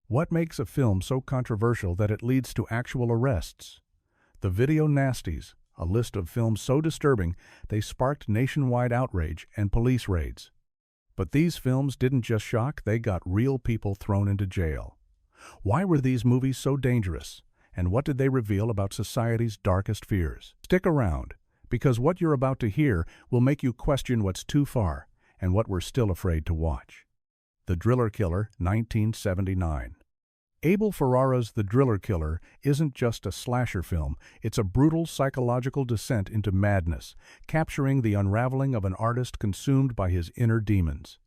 What makes a film so controversial that it leads to actual arrests? The video Nasties, a list of films so disturbing they sparked nationwide outrage and police raids. But these films didn't just shock, they got real people thrown into jail. Why were these movies so dangerous? And what did they reveal about society's darkest fears? Stick around, because what you're about to hear will make you question what's too far and what we're still afraid to watch. The Driller Killer, 1979. Abel Ferrara's The Driller Killer isn't just a slasher film, it's a brutal psychological descent into madness, capturing the unraveling of an artist consumed by his inner demons.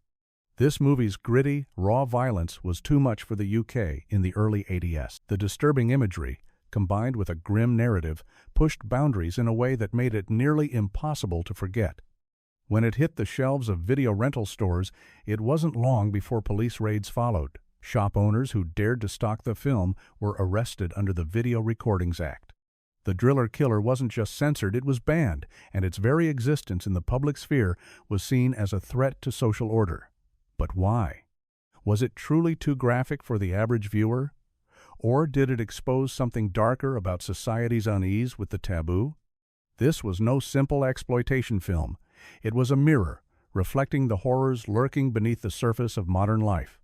This movie's gritty, raw violence was too much for the UK in the early 80s. The disturbing imagery, combined with a grim narrative, pushed boundaries in a way that made it nearly impossible to forget. When it hit the shelves of video rental stores, it wasn't long before police raids followed. Shop owners who dared to stock the film were arrested under the Video Recordings Act. The Driller Killer wasn't just censored, it was banned, and its very existence in the public sphere was seen as a threat to social order. But why? Was it truly too graphic for the average viewer? Or did it expose something darker about society's unease with the taboo? This was no simple exploitation film. It was a mirror, reflecting the horrors lurking beneath the surface of modern life.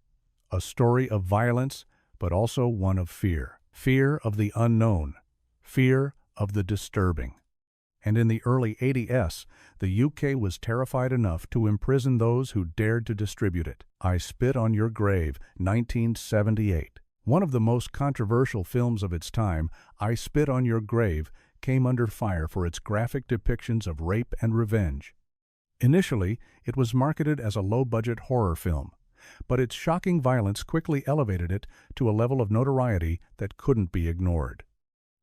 A story of violence, but also one of fear. Fear of the unknown. Fear of the disturbing. And in the early 80s, the UK was terrified enough to imprison those who dared to distribute it. I Spit on Your Grave, 1978. One of the most controversial films of its time, I Spit on Your Grave came under fire for its graphic depictions of rape and revenge. Initially, it was marketed as a low-budget horror film, but its shocking violence quickly elevated it to a level of notoriety that couldn't be ignored.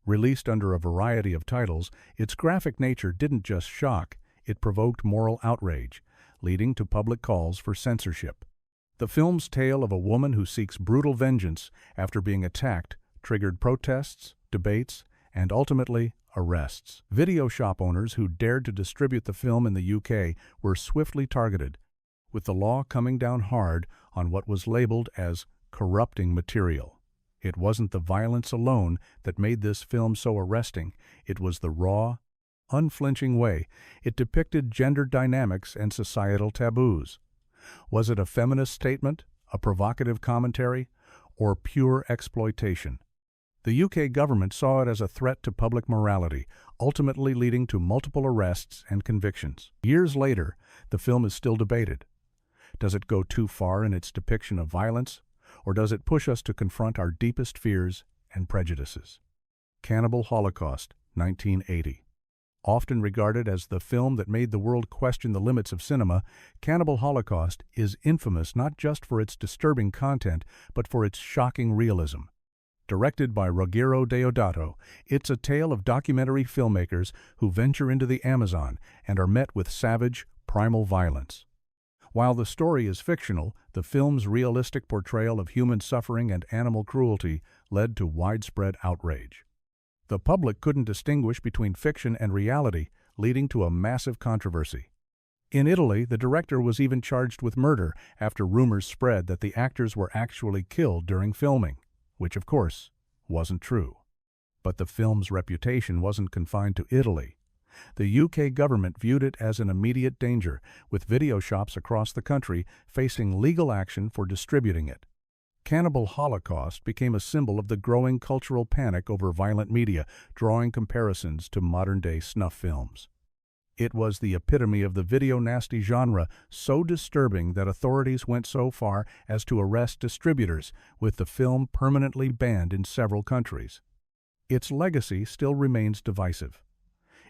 Released under a variety of titles, its graphic nature didn't just shock, it provoked moral outrage, leading to public calls for censorship. The film's tale of a woman who seeks brutal vengeance after being attacked triggered protests, debates, and ultimately arrests. Video shop owners who dared to distribute the film in the UK were swiftly targeted, with the law coming down hard on what was labeled as corrupting material. It wasn't the violence alone that made this film so arresting, it was the raw, unflinching way it depicted gender dynamics and societal taboos. Was it a feminist statement, a provocative commentary, or pure exploitation? The UK government saw it as a threat to public morality, ultimately leading to multiple arrests and convictions. Years later, the film is still debated. Does it go too far in its depiction of violence, or does it push us to confront our deepest fears and prejudices? Cannibal Holocaust, 1980. Often regarded as the film that made the world question the limits of cinema, Cannibal Holocaust is infamous not just for its disturbing content, but for its shocking realism. Directed by Ruggero Deodato, it's a tale of documentary filmmakers who venture into the Amazon and are met with savage, primal violence. While the story is fictional, the film's realistic portrayal of human suffering and animal cruelty led to widespread outrage. The public couldn't distinguish between fiction and reality, leading to a massive controversy. In Italy, the director was even charged with murder after rumors spread that the actors were actually killed during filming, which, of course, wasn't true. But the film's reputation wasn't confined to Italy. The UK government viewed it as an immediate danger, with video shops across the country facing legal action for distributing it. Cannibal Holocaust became a symbol of the growing cultural panic over violent media, drawing comparisons to modern-day snuff films. It was the epitome of the video nasty genre, so disturbing that authorities went so far as to arrest distributors, with the film permanently banned in several countries. Its legacy still remains divisive.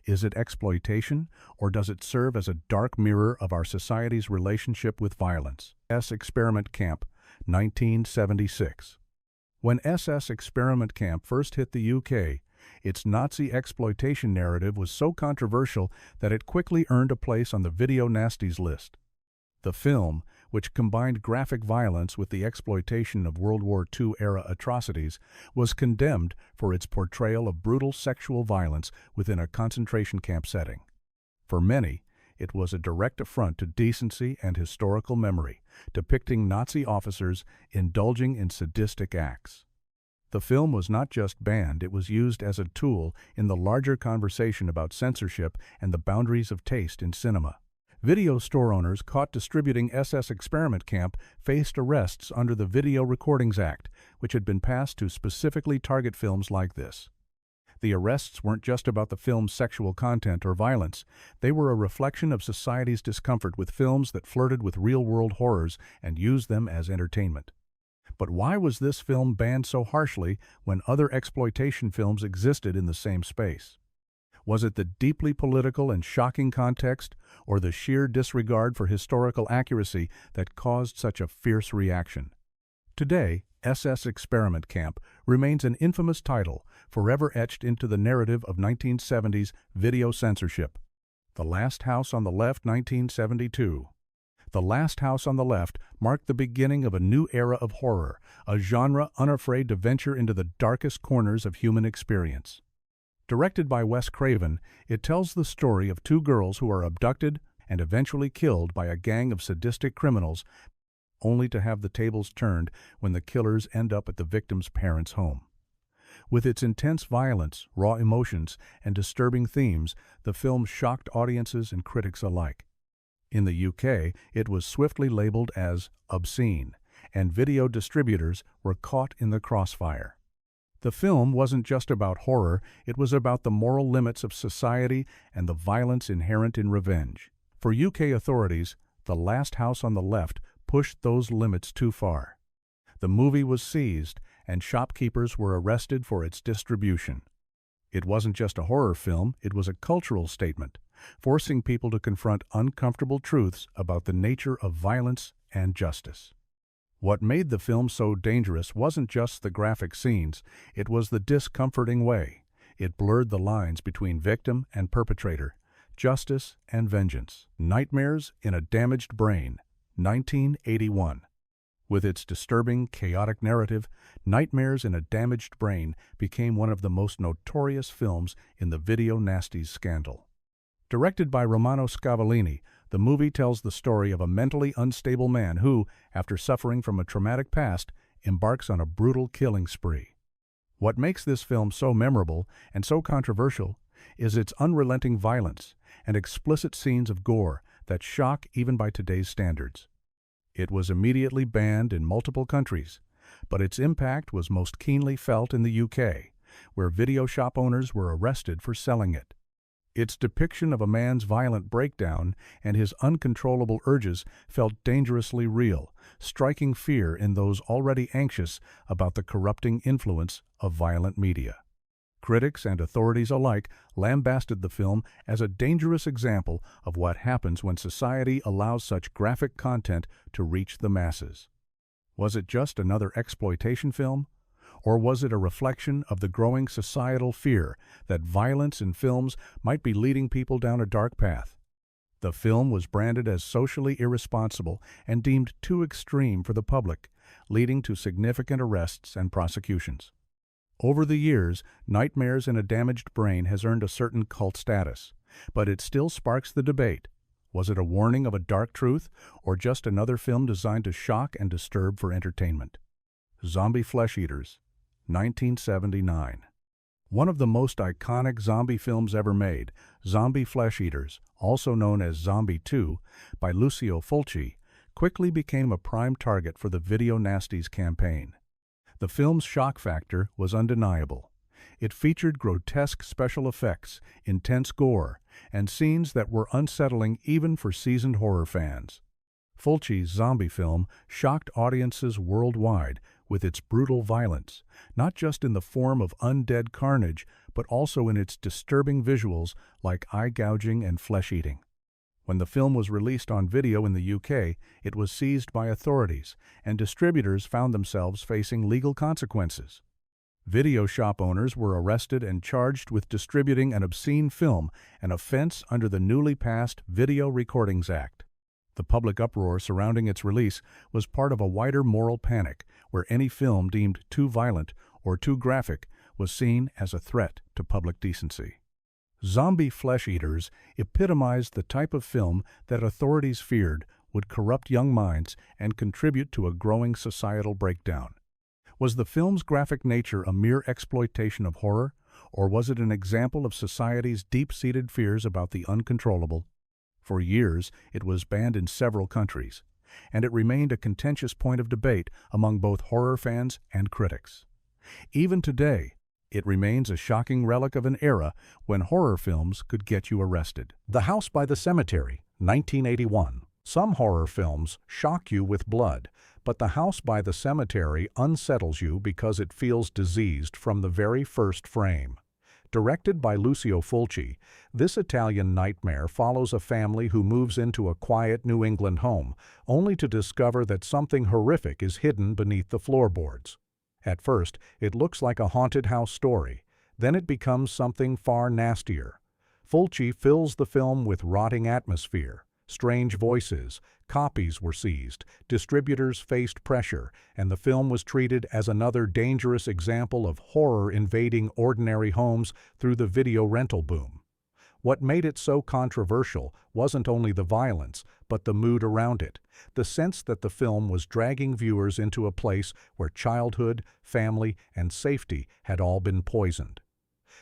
Is it exploitation, or does it serve as a dark mirror of our society's relationship with violence? Experiment Camp, 1976. When SS Experiment Camp first hit the UK, its Nazi exploitation narrative was so controversial that it quickly earned a place on the Video Nasties list. The film, which combined graphic violence with the exploitation of World War II-era atrocities, was condemned for its portrayal of brutal sexual violence within a concentration camp setting. For many, it was a direct affront to decency and historical memory, depicting Nazi officers indulging in sadistic acts. The film was not just banned, it was used as a tool in the larger conversation about censorship and the boundaries of taste in cinema. Video store owners caught distributing SS experiment camp faced arrests under the Video Recordings Act, which had been passed to specifically target films like this. The arrests weren't just about the film's sexual content or violence. They were a reflection of society's discomfort with films that flirted with real-world horrors and used them as entertainment. But why was this film banned so harshly when other exploitation films existed in the same space? Was it the deeply political and shocking context, or the sheer disregard for historical accuracy that caused such a fierce reaction? Today, SS Experiment Camp remains an infamous title, forever etched into the narrative of 1970s video censorship. The Last House on the Left, 1972. The Last House on the Left marked the beginning of a new era of horror, a genre unafraid to venture into the darkest corners of human experience. Directed by Wes Craven, it tells the story of two girls who are abducted and eventually killed by a gang of sadistic criminals, only to have the tables turned when the killers end up at the victim's parents' home. With its intense violence, raw emotions, and disturbing themes, the film shocked audiences and critics alike. In the UK, it was swiftly labeled as obscene, and video distributors were caught in the crossfire. The film wasn't just about horror, it was about the moral limits of society and the violence inherent in revenge. For UK authorities, The Last House on the Left pushed those limits too far. The movie was seized, and shopkeepers were arrested for its distribution. It wasn't just a horror film, it was a cultural statement, forcing people to confront uncomfortable truths about the nature of violence and justice. What made the film so dangerous wasn't just the graphic scenes, it was the discomforting way. It blurred the lines between victim and perpetrator, justice and vengeance. Nightmares in a Damaged Brain, 1981. With its disturbing, chaotic narrative, Nightmares in a Damaged Brain became one of the most notorious films in the Video Nasties scandal. Directed by Romano Scavolini, the movie tells the story of a mentally unstable man who, after suffering from a traumatic past, embarks on a brutal killing spree. What makes this film so memorable and so controversial is its unrelenting violence and explicit scenes of gore that shock even by today's standards. It was immediately banned in multiple countries, but its impact was most keenly felt in the UK, where video shop owners were arrested for selling it. Its depiction of a man's violent breakdown and his uncontrollable urges felt dangerously real, striking fear in those already anxious about the corrupting influence of violent media. Critics and authorities alike lambasted the film as a dangerous example of what happens when society allows such graphic content to reach the masses. Was it just another exploitation film? Or was it a reflection of the growing societal fear that violence in films might be leading people down a dark path? The film was branded as socially irresponsible and deemed too extreme for the public, leading to significant arrests and prosecutions. Over the years, Nightmares in a Damaged Brain has earned a certain cult status, but it still sparks the debate. Was it a warning of a dark truth, or just another film designed to shock and disturb for entertainment? Zombie Flesheaters, 1979. One of the most iconic zombie films ever made, Zombie Flesheaters, also known as Zombie 2, by Lucio Fulci, quickly became a prime target for the Video Nasties campaign. The film's shock factor was undeniable. It featured grotesque special effects, intense gore, and scenes that were unsettling even for seasoned horror fans. Fulci's zombie film shocked audiences worldwide with its brutal violence, not just in the form of undead carnage, but also in its disturbing visuals like eye gouging and flesh-eating. When the film was released on video in the UK, it was seized by authorities, and distributors found themselves facing legal consequences. Video shop owners were arrested and charged with distributing an obscene film, an offense under the newly passed Video Recordings Act. The public uproar surrounding its release was part of a wider moral panic, where any film deemed too violent or too graphic was seen as a threat to public decency. Zombie Flesheaters epitomized the type of film that authorities feared would corrupt young minds and contribute to a growing societal breakdown. Was the film's graphic nature a mere exploitation of horror, or was it an example of society's deep-seated fears about the uncontrollable? For years, it was banned in several countries, and it remained a contentious point of debate among both horror fans and critics. Even today, it remains a shocking relic of an era when horror films could get you arrested. The House by the Cemetery, 1981. Some horror films shock you with blood, but The House by the Cemetery unsettles you because it feels diseased from the very first frame. Directed by Lucio Fulci, this Italian nightmare follows a family who moves into a quiet New England home, only to discover that something horrific is hidden beneath the floorboards. At first, it looks like a haunted house story. Then it becomes something far nastier. Fulci fills the film with rotting atmosphere. Strange voices, copies were seized, distributors faced pressure, and the film was treated as another dangerous example of horror invading ordinary homes through the video rental boom. What made it so controversial wasn't only the violence, but the mood around it, the sense that the film was dragging viewers into a place where childhood, family, and safety had all been poisoned.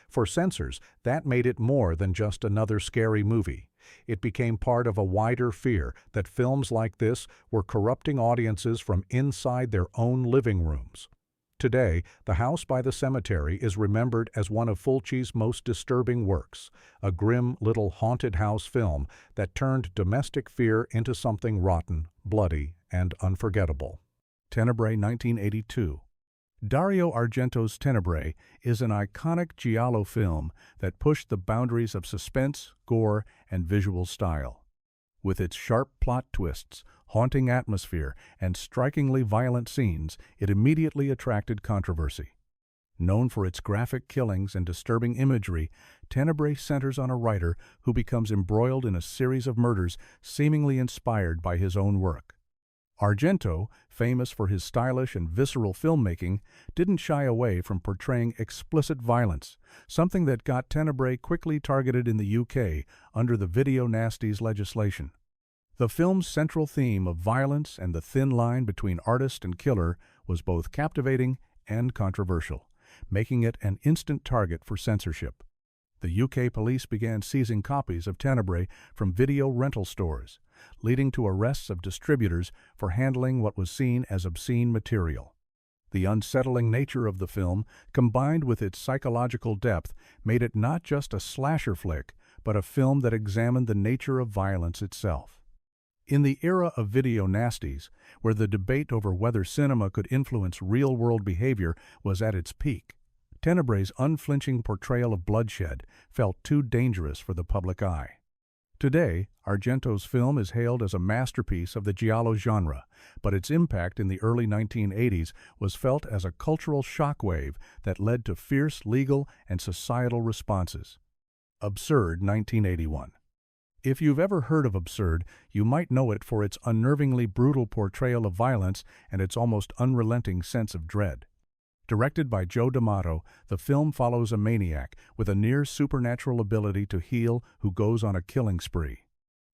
For censors, that made it more than just another scary movie. It became part of a wider fear that films like this were corrupting audiences from inside their own living rooms. Today, The House by the Cemetery is remembered as one of Fulci's most disturbing works, a grim little haunted house film that turned domestic fear into something rotten, bloody, and unforgettable. Tenebrae, 1982. Dario Argento's Tenebrae is an iconic giallo film that pushed the boundaries of suspense, gore, and visual style. With its sharp plot twists, haunting atmosphere, and strikingly violent scenes, it immediately attracted controversy. Known for its graphic killings and disturbing imagery, Tenebrae centers on a writer who becomes embroiled in a series of murders seemingly inspired by his own work. Argento, famous for his stylish and visceral filmmaking, didn't shy away from portraying explicit violence, something that got Tenebrae quickly targeted in the UK under the Video Nasties legislation. The film's central theme of violence and the thin line between artist and killer was both captivating and controversial, making it an instant target for censorship. The UK police began seizing copies of Tenebrae from video rental stores, leading to arrests of distributors for handling what was seen as obscene material. The unsettling nature of the film, combined with its psychological depth, made it not just a slasher flick, but a film that examined the nature of violence itself. In the era of video nasties, where the debate over whether cinema could influence real-world behavior was at its peak, Tenebrae's unflinching portrayal of bloodshed felt too dangerous for the public eye. Today, Argento's film is hailed as a masterpiece of the giallo genre, but its impact in the early 1980s was felt as a cultural shockwave that led to fierce legal and societal responses. Absurd, 1981. If you've ever heard of Absurd, you might know it for its unnervingly brutal portrayal of violence and its almost unrelenting sense of dread. Directed by Joe D'Amato, the film follows a maniac with a near-supernatural ability to heal who goes on a killing spree.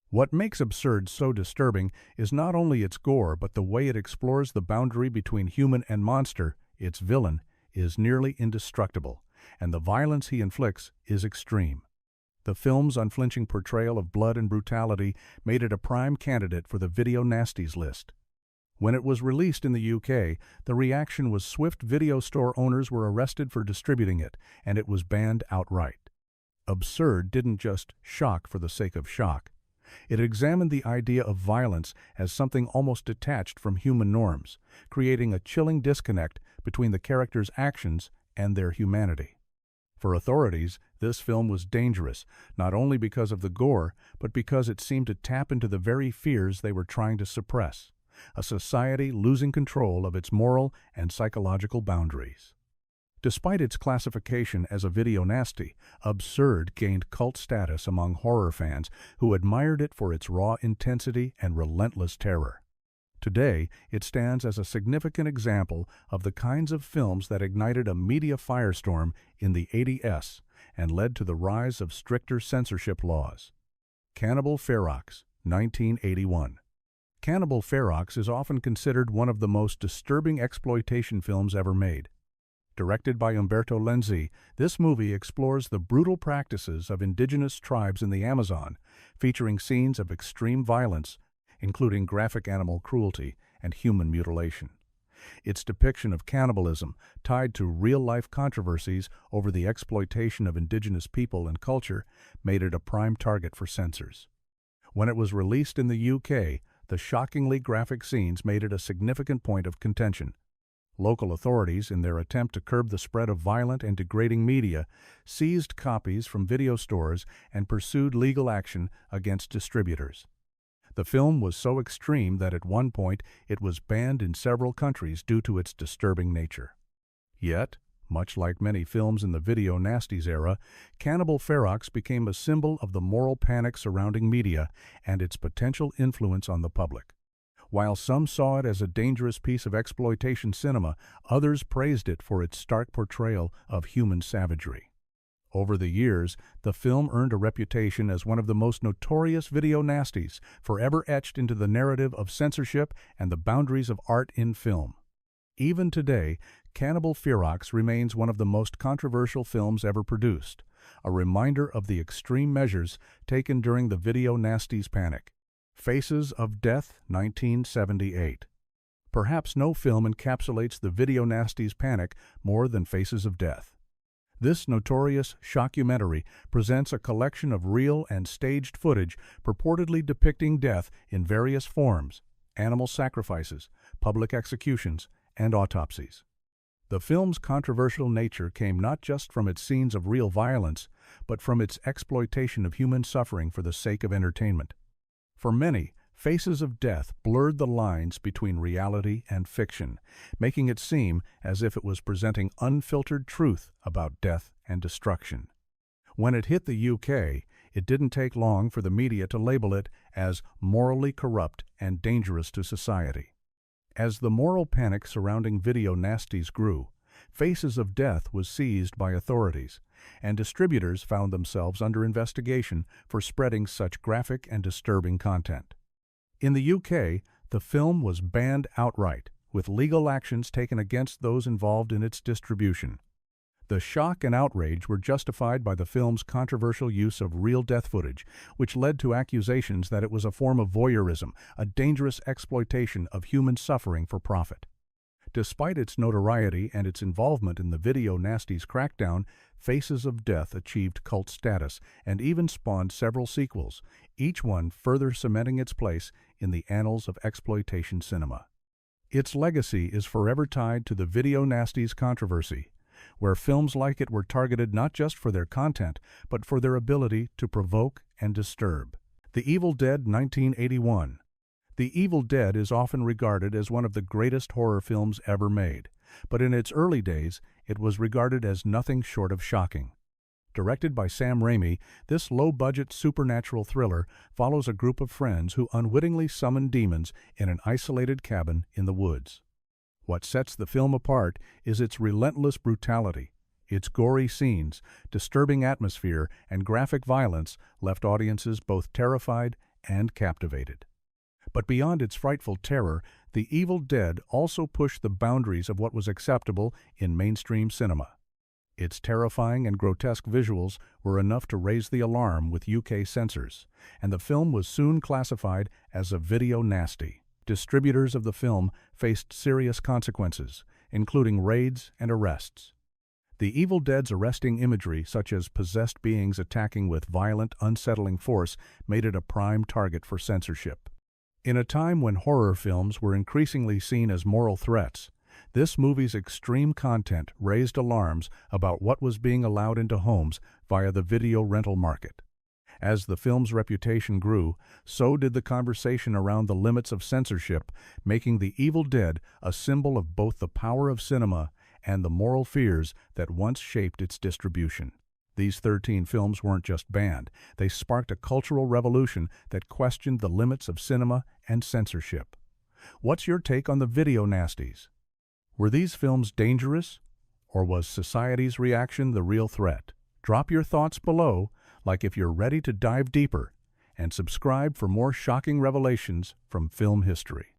What makes Absurd so disturbing is not only its gore, but the way it explores the boundary between human and monster. Its villain is nearly indestructible, and the violence he inflicts is extreme. The film's unflinching portrayal of blood and brutality made it a prime candidate for the Video Nasties list. When it was released in the UK, the reaction was swift. Video store owners were arrested for distributing it, and it was banned outright. Absurd didn't just shock for the sake of shock. It examined the idea of violence as something almost detached from human norms, creating a chilling disconnect between the characters' actions and their humanity. For authorities, this film was dangerous, not only because of the gore, but because it seemed to tap into the very fears they were trying to suppress. A society losing control of its moral and psychological boundaries. Despite its classification as a video nasty, Absurd gained cult status among horror fans who admired it for its raw intensity and relentless terror. Today, it stands as a significant example of the kinds of films that ignited a media firestorm in the 80s, and led to the rise of stricter censorship laws. Cannibal Ferox, 1981. Cannibal Ferox is often considered one of the most disturbing exploitation films ever made. Directed by Umberto Lenzi, this movie explores the brutal practices of indigenous tribes in the Amazon, featuring scenes of extreme violence, including graphic animal cruelty and human mutilation. Its depiction of cannibalism, tied to real-life controversies over the exploitation of indigenous people and culture, made it a prime target for censors. When it was released in the UK, the shockingly graphic scenes made it a significant point of contention. Local authorities, in their attempt to curb the spread of violent and degrading media, seized copies from video stores and pursued legal action against distributors. The film was so extreme that at one point it was banned in several countries due to its disturbing nature. Yet, much like many films in the video nasties era, Cannibal Ferox became a symbol of the moral panic surrounding media and its potential influence on the public. While some saw it as a dangerous piece of exploitation cinema, others praised it for its stark portrayal of human savagery. Over the years, the film earned a reputation as one of the most notorious video nasties, forever etched into the narrative of censorship and the boundaries of art in film. Even today, Cannibal Ferox remains one of the most controversial films ever produced, a reminder of the extreme measures taken during the video nasties panic. Faces of Death, 1978. Perhaps no film encapsulates the video nasties panic more than Faces of Death. This notorious shockumentary presents a collection of real and staged footage purportedly depicting death in various forms, animal sacrifices, public executions, and autopsies. The film's controversial nature came not just from its scenes of real violence, but from its exploitation of human suffering for the sake of entertainment. For many, Faces of Death blurred the lines between reality and fiction, making it seem as if it was presenting unfiltered truth about death and destruction. When it hit the UK, it didn't take long for the media to label it as morally corrupt and dangerous to society. As the moral panic surrounding video nasties grew, Faces of Death was seized by authorities, and distributors found themselves under investigation for spreading such graphic and disturbing content. In the UK, the film was banned outright, with legal actions taken against those involved in its distribution. The shock and outrage were justified by the film's controversial use of real death footage, which led to accusations that it was a form of voyeurism, a dangerous exploitation of human suffering for profit. Despite its notoriety and its involvement in the video nasties crackdown, Faces of Death achieved cult status and even spawned several sequels, each one further cementing its place in the annals of exploitation cinema. Its legacy is forever tied to the video nasties controversy, where films like it were targeted not just for their content, but for their ability to provoke and disturb. The Evil Dead, 1981. The Evil Dead is often regarded as one of the greatest horror films ever made, but in its early days, it was regarded as nothing short of shocking. Directed by Sam Raimi, this low-budget supernatural thriller follows a group of friends who unwittingly summon demons in an isolated cabin in the woods. What sets the film apart is its relentless brutality. Its gory scenes, disturbing atmosphere, and graphic violence left audiences both terrified and captivated. But beyond its frightful terror, The Evil Dead also pushed the boundaries of what was acceptable in mainstream cinema. Its terrifying and grotesque visuals were enough to raise the alarm with UK censors, and the film was soon classified as a video nasty. Distributors of the film faced serious consequences, including raids and arrests. The Evil Dead's arresting imagery, such as possessed beings attacking with violent, unsettling force, made it a prime target for censorship. In a time when horror films were increasingly seen as moral threats, this movie's extreme content raised alarms about what was being allowed into homes via the video rental market. As the film's reputation grew, so did the conversation around the limits of censorship, making The Evil Dead a symbol of both the power of cinema and the moral fears that once shaped its distribution. These 13 films weren't just banned, they sparked a cultural revolution that questioned the limits of cinema and censorship. What's your take on the video nasties? Were these films dangerous, or was society's reaction the real threat? Drop your thoughts below, like if you're ready to dive deeper, and subscribe for more shocking revelations from film history.